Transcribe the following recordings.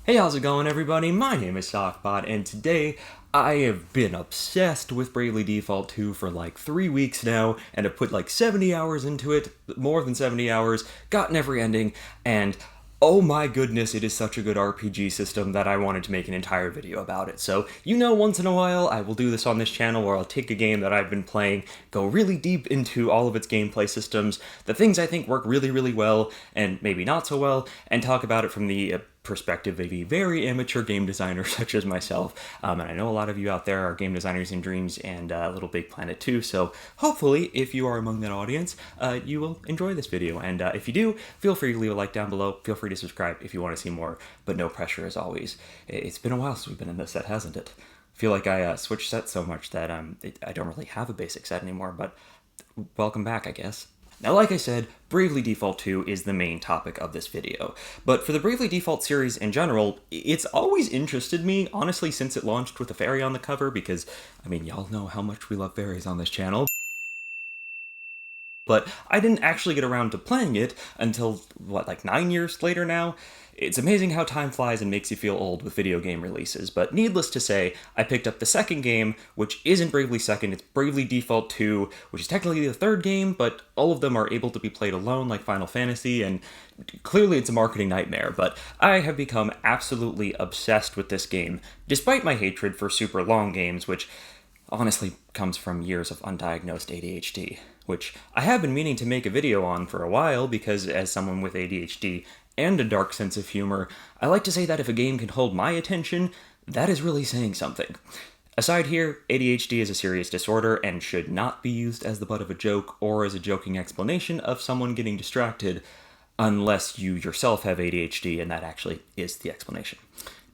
Hey, how's it going, everybody? My name is Sockbot, and today I have been obsessed with Bravely Default 2 for like 3 weeks now, and have put like 70 hours into it, more than 70 hours, gotten every ending, and oh my goodness, it is such a good RPG system that I wanted to make an entire video about it. So, once in a while, I will do this on this channel where I'll take a game that I've been playing, go really deep into all of its gameplay systems, the things I think work really, really well, and maybe not so well, and talk about it from the perspective of a very amateur game designer such as myself. And I know a lot of you out there are game designers in Dreams and Little Big Planet too, so hopefully, if you are among that audience, you will enjoy this video. And if you do, feel free to leave a like down below. Feel free to subscribe if you want to see more, but no pressure as always. It's been a while since we've been in this set, hasn't it? I feel like I switched sets so much that I don't really have a basic set anymore, but welcome back, I guess. Now, like I said, Bravely Default 2 is the main topic of this video, but for the Bravely Default series in general, it's always interested me, honestly, since it launched with a fairy on the cover, because, y'all know how much we love fairies on this channel. But I didn't actually get around to playing it until, like 9 years later now? It's amazing how time flies and makes you feel old with video game releases, but needless to say, I picked up the second game, which isn't Bravely Second, it's Bravely Default 2, which is technically the third game, but all of them are able to be played alone like Final Fantasy, and clearly it's a marketing nightmare, but I have become absolutely obsessed with this game, despite my hatred for super long games, which honestly comes from years of undiagnosed ADHD, which I have been meaning to make a video on for a while because as someone with ADHD and a dark sense of humor, I like to say that if a game can hold my attention, that is really saying something. Aside here, ADHD is a serious disorder and should not be used as the butt of a joke or as a joking explanation of someone getting distracted, unless you yourself have ADHD and that actually is the explanation.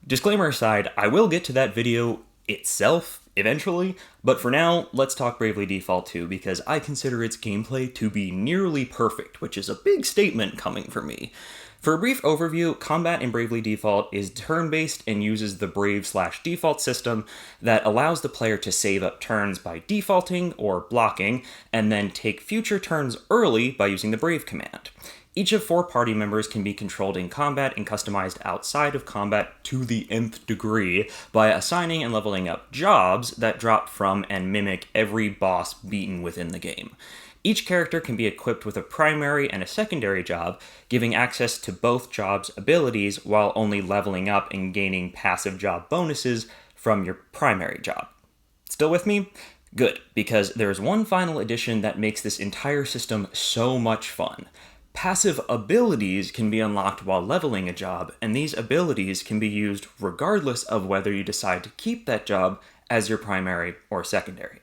Disclaimer aside, I will get to that video itself eventually, but for now, let's talk Bravely Default 2 because I consider its gameplay to be nearly perfect, which is a big statement coming from me. For a brief overview, combat in Bravely Default is turn-based and uses the Brave/Default system that allows the player to save up turns by defaulting or blocking, and then take future turns early by using the Brave command. Each of 4 party members can be controlled in combat and customized outside of combat to the nth degree by assigning and leveling up jobs that drop from and mimic every boss beaten within the game. Each character can be equipped with a primary and a secondary job, giving access to both jobs' abilities while only leveling up and gaining passive job bonuses from your primary job. Still with me? Good, because there's one final addition that makes this entire system so much fun. Passive abilities can be unlocked while leveling a job, and these abilities can be used regardless of whether you decide to keep that job as your primary or secondary.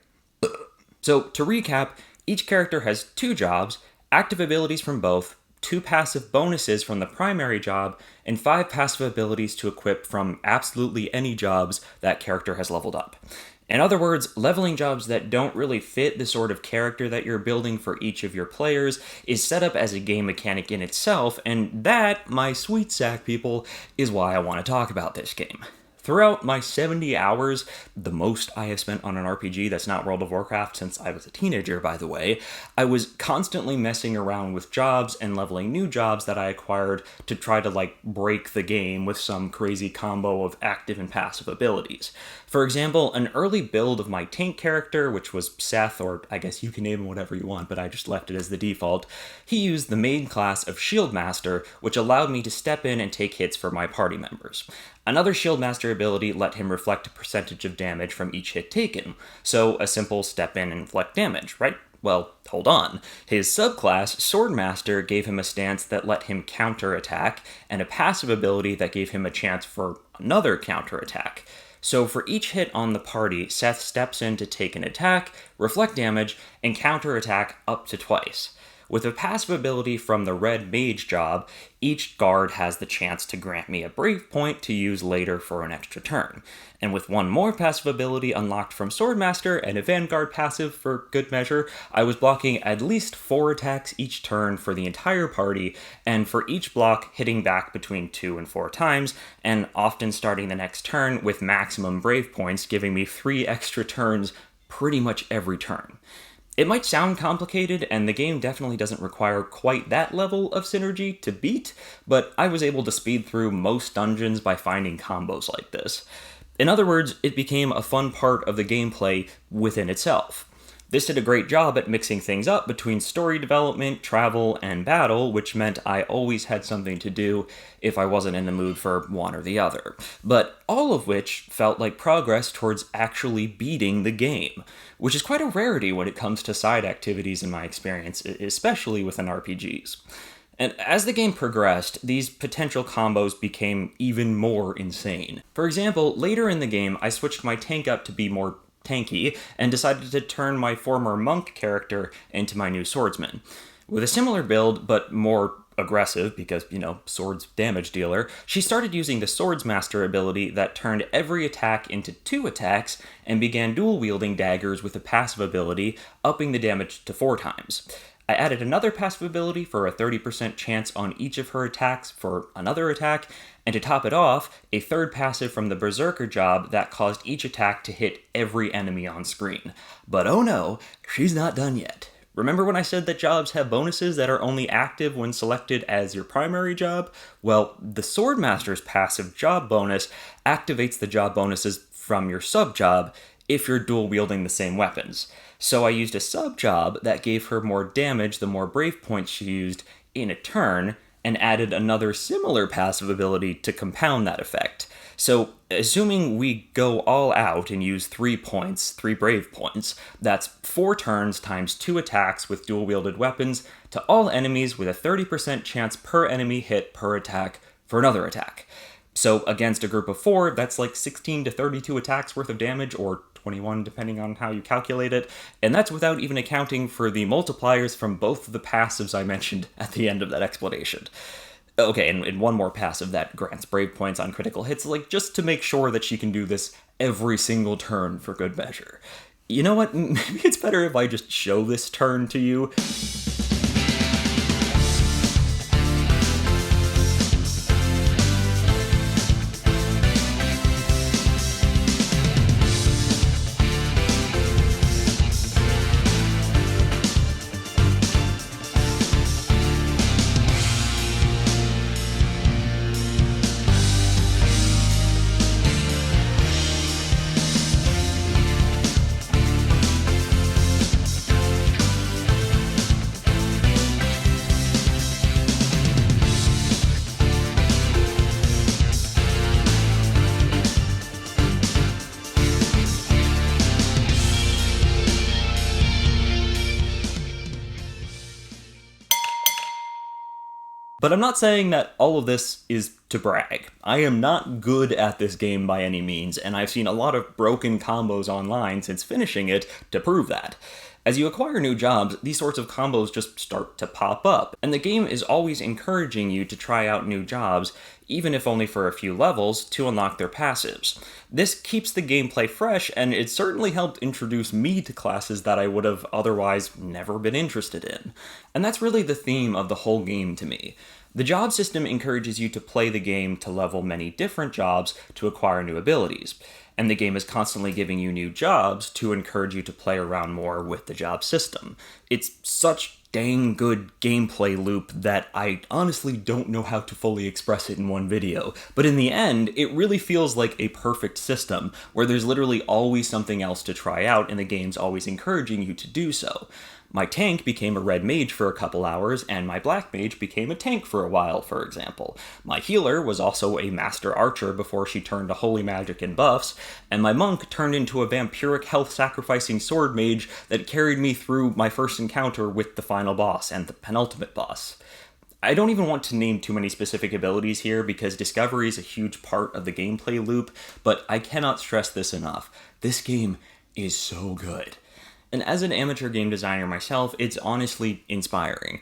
So, to recap, each character has 2 jobs, active abilities from both, 2 passive bonuses from the primary job, and 5 passive abilities to equip from absolutely any jobs that character has leveled up. In other words, leveling jobs that don't really fit the sort of character that you're building for each of your players is set up as a game mechanic in itself, and that, my sweet sack people, is why I want to talk about this game. Throughout my 70 hours, the most I have spent on an RPG that's not World of Warcraft since I was a teenager, by the way, I was constantly messing around with jobs and leveling new jobs that I acquired to try to, break the game with some crazy combo of active and passive abilities. For example, an early build of my tank character, which was Seth, or I guess you can name him whatever you want, but I just left it as the default, he used the main class of Shield Master, which allowed me to step in and take hits for my party members. Another Shield Master ability let him reflect a percentage of damage from each hit taken, so a simple step in and inflict damage, right? Well, hold on. His subclass, Swordmaster, gave him a stance that let him counterattack, and a passive ability that gave him a chance for another counterattack. So for each hit on the party, Seth steps in to take an attack, reflect damage, and counterattack up to twice. With a passive ability from the Red Mage job, each guard has the chance to grant me a Brave point to use later for an extra turn. And with one more passive ability unlocked from Swordmaster and a Vanguard passive for good measure, I was blocking at least 4 attacks each turn for the entire party, and for each block hitting back between 2 and 4 times, and often starting the next turn with maximum Brave points, giving me 3 extra turns pretty much every turn. It might sound complicated, and the game definitely doesn't require quite that level of synergy to beat, but I was able to speed through most dungeons by finding combos like this. In other words, it became a fun part of the gameplay within itself. This did a great job at mixing things up between story development, travel, and battle, which meant I always had something to do if I wasn't in the mood for one or the other. But all of which felt like progress towards actually beating the game, which is quite a rarity when it comes to side activities in my experience, especially within RPGs. And as the game progressed, these potential combos became even more insane. For example, later in the game, I switched my tank up to be more tanky, and decided to turn my former monk character into my new swordsman. With a similar build, but more aggressive, because, swords damage dealer, she started using the Swordsmaster ability that turned every attack into 2 attacks, and began dual-wielding daggers with a passive ability, upping the damage to 4 times. I added another passive ability for a 30% chance on each of her attacks for another attack, and to top it off, a third passive from the Berserker job that caused each attack to hit every enemy on screen. But oh no, she's not done yet. Remember when I said that jobs have bonuses that are only active when selected as your primary job? Well, the Swordmaster's passive job bonus activates the job bonuses from your sub-job if you're dual-wielding the same weapons. So I used a sub-job that gave her more damage the more brave points she used in a turn, and added another similar passive ability to compound that effect. So, assuming we go all out and use 3 points, 3 brave points, that's 4 turns times 2 attacks with dual-wielded weapons to all enemies with a 30% chance per enemy hit per attack for another attack. So, against a group of 4, that's like 16 to 32 attacks worth of damage, or 21 depending on how you calculate it, and that's without even accounting for the multipliers from both of the passives I mentioned at the end of that explanation. Okay, and one more passive that grants brave points on critical hits, just to make sure that she can do this every single turn for good measure. You know what, maybe it's better if I just show this turn to you. But I'm not saying that all of this is to brag. I am not good at this game by any means, and I've seen a lot of broken combos online since finishing it to prove that. As you acquire new jobs, these sorts of combos just start to pop up, and the game is always encouraging you to try out new jobs, even if only for a few levels, to unlock their passives. This keeps the gameplay fresh, and it certainly helped introduce me to classes that I would have otherwise never been interested in. And that's really the theme of the whole game to me. The job system encourages you to play the game to level many different jobs to acquire new abilities, and the game is constantly giving you new jobs to encourage you to play around more with the job system. It's such dang good gameplay loop that I honestly don't know how to fully express it in one video, but in the end, it really feels like a perfect system, where there's literally always something else to try out and the game's always encouraging you to do so. My tank became a red mage for a couple hours, and my black mage became a tank for a while, for example. My healer was also a master archer before she turned to holy magic and buffs, and my monk turned into a vampiric health-sacrificing sword mage that carried me through my first encounter with the final boss and the penultimate boss. I don't even want to name too many specific abilities here because discovery is a huge part of the gameplay loop, but I cannot stress this enough. This game is so good. And as an amateur game designer myself, it's honestly inspiring.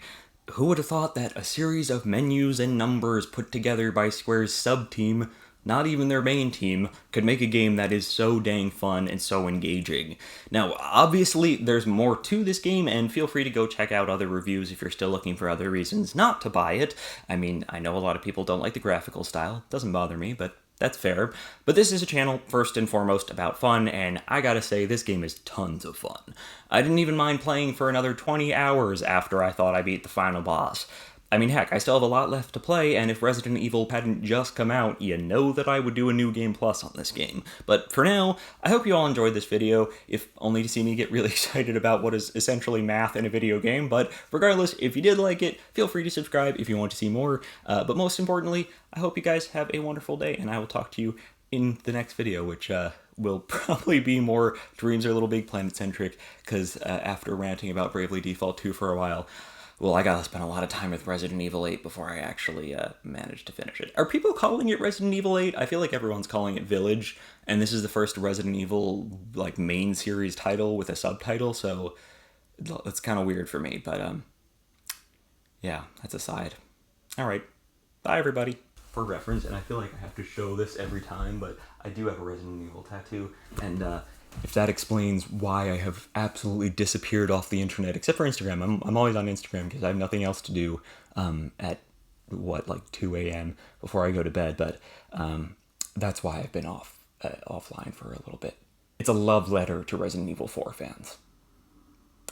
Who would have thought that a series of menus and numbers put together by Square's sub-team, not even their main team, could make a game that is so dang fun and so engaging? Now, obviously, there's more to this game, and feel free to go check out other reviews if you're still looking for other reasons not to buy it. I mean, I know a lot of people don't like the graphical style. It doesn't bother me, but That's fair. But this is a channel, first and foremost, about fun, and I gotta say, this game is tons of fun. I didn't even mind playing for another 20 hours after I thought I beat the final boss. I mean, heck, I still have a lot left to play, and if Resident Evil hadn't just come out, you know that I would do a New Game Plus on this game. But for now, I hope you all enjoyed this video, if only to see me get really excited about what is essentially math in a video game. But regardless, if you did like it, feel free to subscribe if you want to see more. But most importantly, I hope you guys have a wonderful day, and I will talk to you in the next video, which will probably be more Dreams Are Little Big Planet centric, because after ranting about Bravely Default 2 for a while, well, I gotta spend a lot of time with Resident Evil 8 before I actually manage to finish it. Are people calling it Resident Evil 8? I feel like everyone's calling it Village, and this is the first Resident Evil, like, main series title with a subtitle, so it's kind of weird for me, but, yeah, that's aside. Alright, bye everybody. For reference, and I feel like I have to show this every time, but I do have a Resident Evil tattoo, and, if that explains why I have absolutely disappeared off the internet, except for Instagram. I'm always on Instagram because I have nothing else to do at, like 2 a.m. before I go to bed, but that's why I've been offline for a little bit. It's a love letter to Resident Evil 4 fans.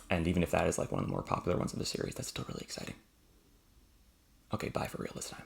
And even if that is like one of the more popular ones of the series, that's still really exciting. Okay, bye for real this time.